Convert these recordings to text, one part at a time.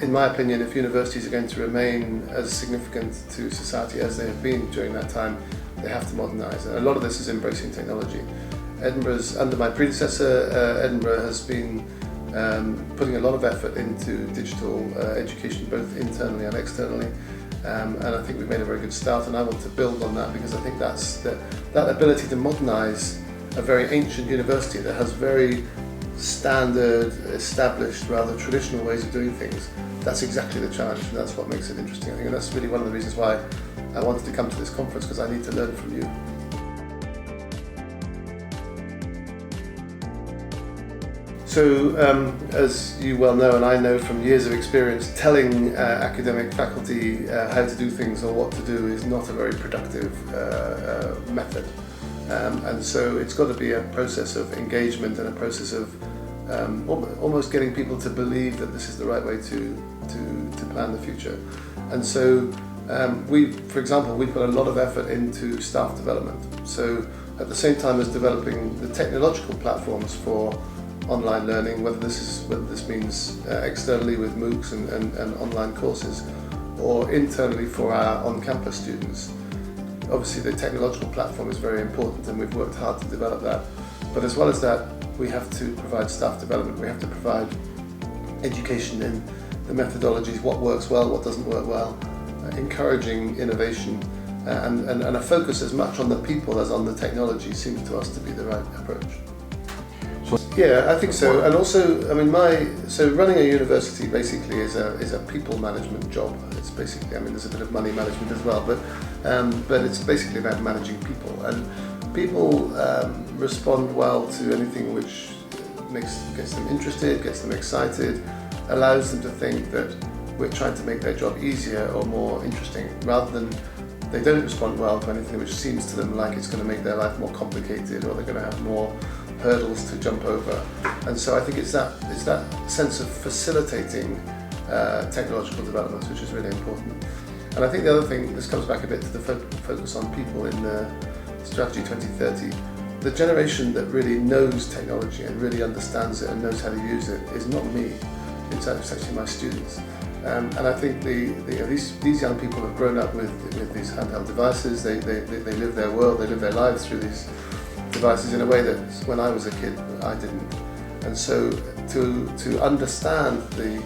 in my opinion, if universities are going to remain as significant to society as they have been during that time, they have to modernise. And a lot of this is embracing technology. Edinburgh's, under my predecessor, Edinburgh has been putting a lot of effort into digital education, both internally and externally. And I think we've made a very good start, and I want to build on that, because I think that's that ability to modernise a very ancient university that has very standard, established, rather traditional ways of doing things. That's exactly the challenge, and that's what makes it interesting. I think, and that's really one of the reasons why I wanted to come to this conference, because I need to learn from you. So, as you well know, and I know from years of experience, telling academic faculty how to do things or what to do is not a very productive method. And so it's got to be a process of engagement and a process of almost getting people to believe that this is the right way to plan the future. And so for example, we put a lot of effort into staff development. So at the same time as developing the technological platforms for online learning, whether this means externally with MOOCs and online courses, or internally for our on-campus students. Obviously the technological platform is very important, and we've worked hard to develop that. But as well as that, we have to provide staff development. We have to provide education in the methodologies, what works well, what doesn't work well, encouraging innovation, and a focus as much on the people as on the technology seems to us to be the right approach. Yeah, I think so. And also, I mean, so running a university basically is a people management job. It's basically, I mean, there's a bit of money management as well, but it's basically about managing people. And people respond well to anything which gets them interested, gets them excited, allows them to think that we're trying to make their job easier or more interesting, rather than they don't respond well to anything which seems to them like it's going to make their life more complicated, or they're going to have more hurdles to jump over. And so I think it's that sense of facilitating technological developments which is really important. And I think the other thing, this comes back a bit to the focus on people in the Strategy 2030. The generation that really knows technology and really understands it and knows how to use it is not me, it's actually my students. And I think these young people have grown up with these handheld devices. They live their world, they live their lives through these devices in a way that when I was a kid I didn't. And so to understand the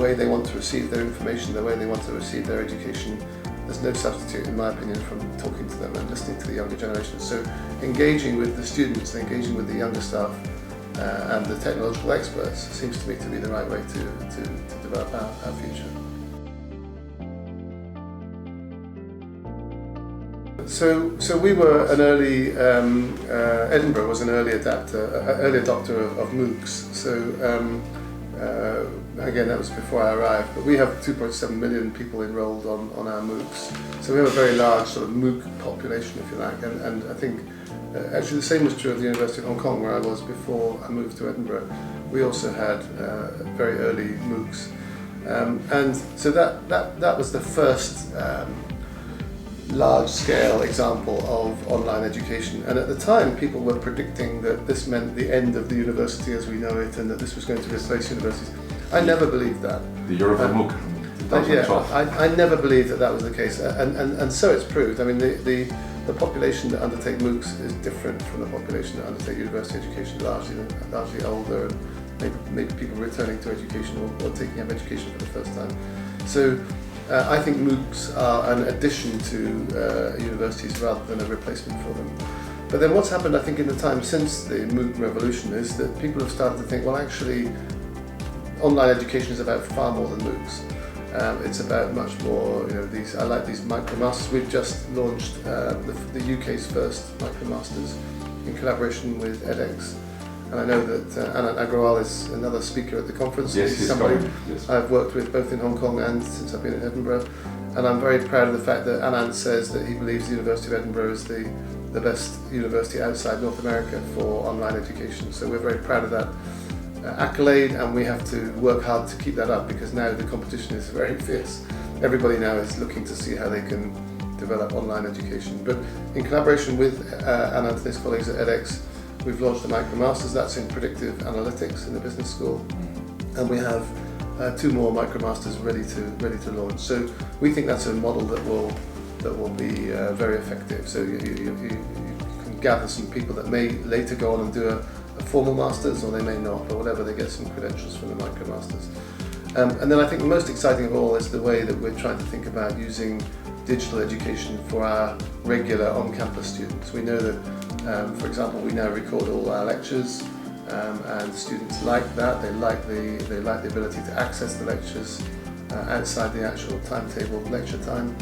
way they want to receive their information, the way they want to receive their education, there's no substitute, in my opinion, from talking to them and listening to the younger generation. So engaging with the students, engaging with the younger staff and the technological experts seems to me to be the right way to develop our future. So we were an early, Edinburgh was an early adopter of MOOCs. So again, that was before I arrived, but we have 2.7 million people enrolled on our MOOCs. So we have a very large sort of MOOC population, if you like, and I think actually the same was true of the University of Hong Kong, where I was before I moved to Edinburgh. We also had very early MOOCs. And so that was the first large-scale example of online education, and at the time people were predicting that this meant the end of the university as we know it, and that this was going to replace universities. I never believed that. The year of the MOOC. I never believed that was the case, and so it's proved. I mean, the population that undertake MOOCs is different from the population that undertake university education, largely older, and maybe people returning to education or taking up education for the first time. So I think MOOCs are an addition to universities rather than a replacement for them. But then what's happened, I think, in the time since the MOOC revolution is that people have started to think, well, actually, online education is about far more than MOOCs. It's about much more, I like these MicroMasters. We've just launched the UK's first MicroMasters in collaboration with edX. And I know that Anand Agrawal is another speaker at the conference. Yes, he's somebody I've worked with both in Hong Kong and since I've been in Edinburgh. And I'm very proud of the fact that Anand says that he believes the University of Edinburgh is the best university outside North America for online education. So we're very proud of that accolade, and we have to work hard to keep that up, because now the competition is very fierce. Everybody now is looking to see how they can develop online education. But in collaboration with Anand and his colleagues at edX, we've launched the MicroMasters. That's in predictive analytics in the business school, and we have 2 more MicroMasters ready to launch. So we think that's a model that will be very effective. So you can gather some people that may later go on and do a formal masters, or they may not, but whatever, they get some credentials from the MicroMasters. And then I think the most exciting of all is the way that we're trying to think about using digital education for our regular on-campus students. We know that, for example, we now record all our lectures, and students like that. They like the ability to access the lectures outside the actual timetable lecture time.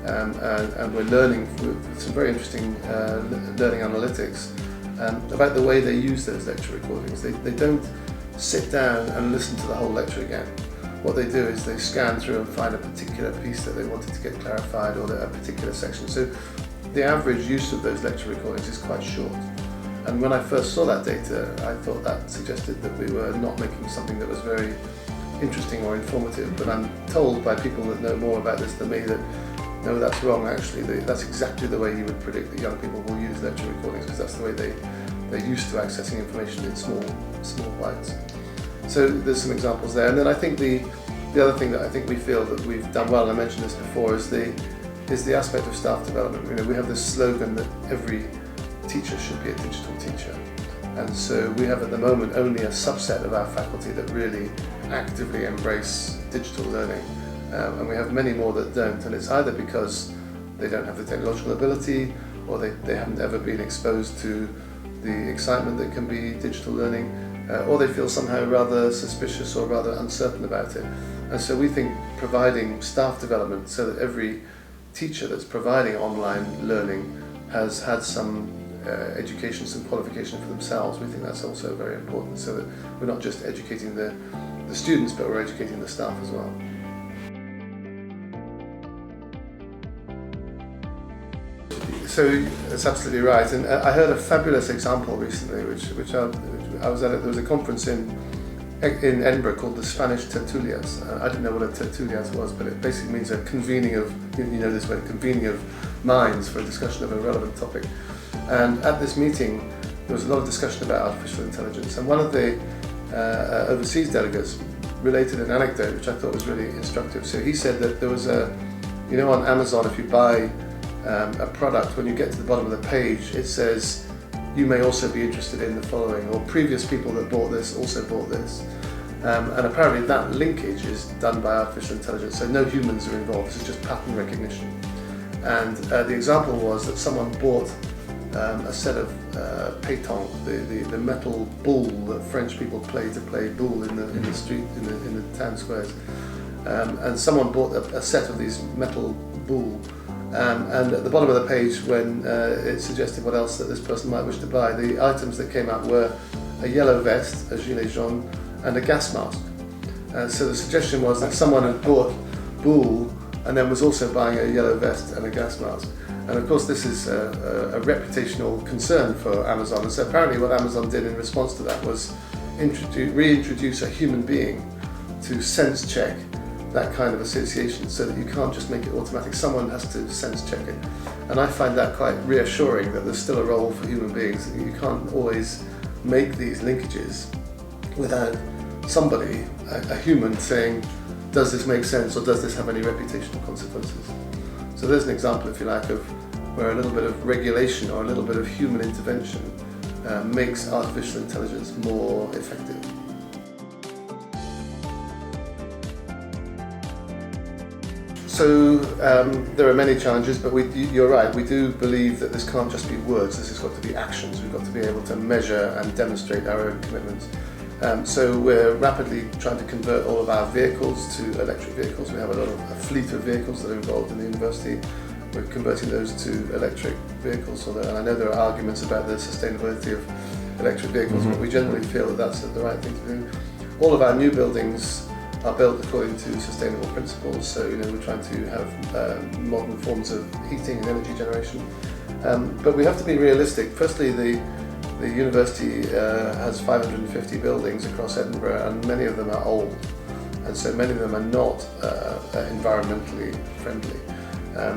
And we're learning with some very interesting learning analytics about the way they use those lecture recordings. They don't sit down and listen to the whole lecture again. What they do is they scan through and find a particular piece that they wanted to get clarified, or a particular section. So the average use of those lecture recordings is quite short. And when I first saw that data, I thought that suggested that we were not making something that was very interesting or informative. But I'm told by people that know more about this than me that no, that's wrong. Actually, that's exactly the way you would predict that young people will use lecture recordings, because that's the way they're used to accessing information in small bites. So there's some examples there. And then I think the other thing that I think we feel that we've done well, and I mentioned this before, is the aspect of staff development. You know, we have this slogan that every teacher should be a digital teacher. And so we have at the moment only a subset of our faculty that really actively embrace digital learning. And we have many more that don't, and it's either because they don't have the technological ability, or they haven't ever been exposed to the excitement that can be digital learning, or they feel somehow rather suspicious or rather uncertain about it. And so we think providing staff development so that every teacher that's providing online learning has had some education, some qualification for themselves. We think that's also very important, so that we're not just educating the students, but we're educating the staff as well. So that's absolutely right, and I heard a fabulous example recently, which I was at. There was a conference in Edinburgh called the Spanish Tertulias. I didn't know what a tertulias was, but it basically means a convening of, you know this word, convening of minds for a discussion of a relevant topic. And at this meeting, there was a lot of discussion about artificial intelligence, and one of the overseas delegates related an anecdote which I thought was really instructive. So he said that there was on Amazon, if you buy a product, when you get to the bottom of the page, it says, you may also be interested in the following, or previous people that bought this also bought this. And apparently that linkage is done by artificial intelligence, so no humans are involved, this is just pattern recognition. And the example was that someone bought a set of pétanque, the metal bull that French people play bull in the street, in the town squares. And someone bought a set of these metal bull. And at the bottom of the page, when it suggested what else that this person might wish to buy, the items that came out were a yellow vest, a gilet jaune, and a gas mask. So the suggestion was that someone had bought bull and then was also buying a yellow vest and a gas mask. And of course this is a reputational concern for Amazon, and so apparently what Amazon did in response to that was reintroduce a human being to sense check that kind of association, so that you can't just make it automatic. Someone has to sense check it. And I find that quite reassuring, that there's still a role for human beings. You can't always make these linkages without somebody, a human, saying, does this make sense, or does this have any reputational consequences? So there's an example, if you like, of where a little bit of regulation or a little bit of human intervention makes artificial intelligence more effective. So there are many challenges, but you're right, we do believe that this can't just be words, this has got to be actions. We've got to be able to measure and demonstrate our own commitments. So we're rapidly trying to convert all of our vehicles to electric vehicles. We have a fleet of vehicles that are involved in the university. We're converting those to electric vehicles, and I know there are arguments about the sustainability of electric vehicles, but we generally feel that that's the right thing to do. All of our new buildings are built according to sustainable principles, so we're trying to have modern forms of heating and energy generation. But we have to be realistic. Firstly, the university has 550 buildings across Edinburgh, and many of them are old, and so many of them are not environmentally friendly.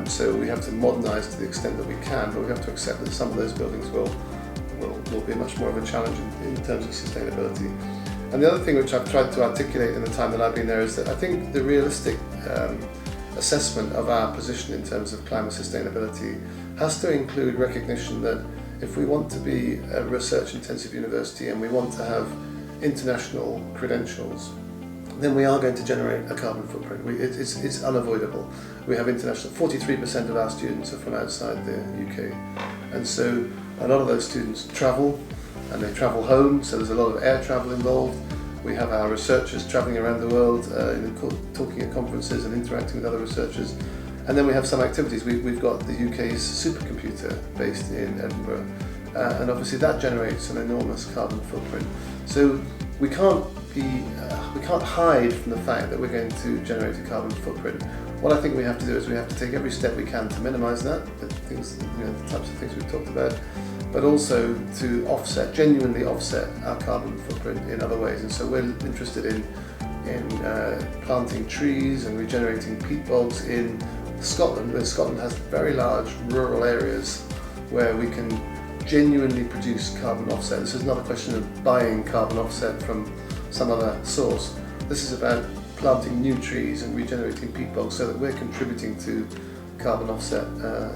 So we have to modernise to the extent that we can, but we have to accept that some of those buildings will be much more of a challenge in terms of sustainability. And the other thing which I've tried to articulate in the time that I've been there is that I think the realistic assessment of our position in terms of climate sustainability has to include recognition that if we want to be a research-intensive university and we want to have international credentials, then we are going to generate a carbon footprint. It's unavoidable. We have international, 43% of our students are from outside the UK, and so a lot of those students travel, and they travel home, so there's a lot of air travel involved. We have our researchers travelling around the world, talking at conferences and interacting with other researchers. And then we have some activities. We've got the UK's supercomputer based in Edinburgh, and obviously that generates an enormous carbon footprint. So we can't hide from the fact that we're going to generate a carbon footprint. What I think we have to do is we have to take every step we can to minimise that, the types of things we've talked about, but also to genuinely offset our carbon footprint in other ways. And so we're interested in planting trees and regenerating peat bogs in Scotland, where Scotland has very large rural areas where we can genuinely produce carbon offset. This is not a question of buying carbon offset from some other source. This is about planting new trees and regenerating peat bogs so that we're contributing to carbon offset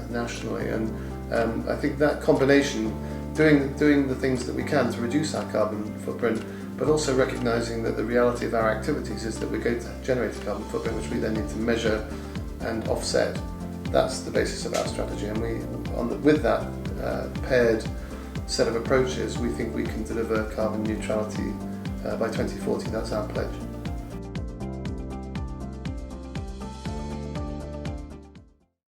nationally. And I think that combination, doing the things that we can to reduce our carbon footprint, but also recognising that the reality of our activities is that we're going to generate a carbon footprint which we then need to measure and offset. That's the basis of our strategy, and with that paired set of approaches, we think we can deliver carbon neutrality by 2040. That's our pledge.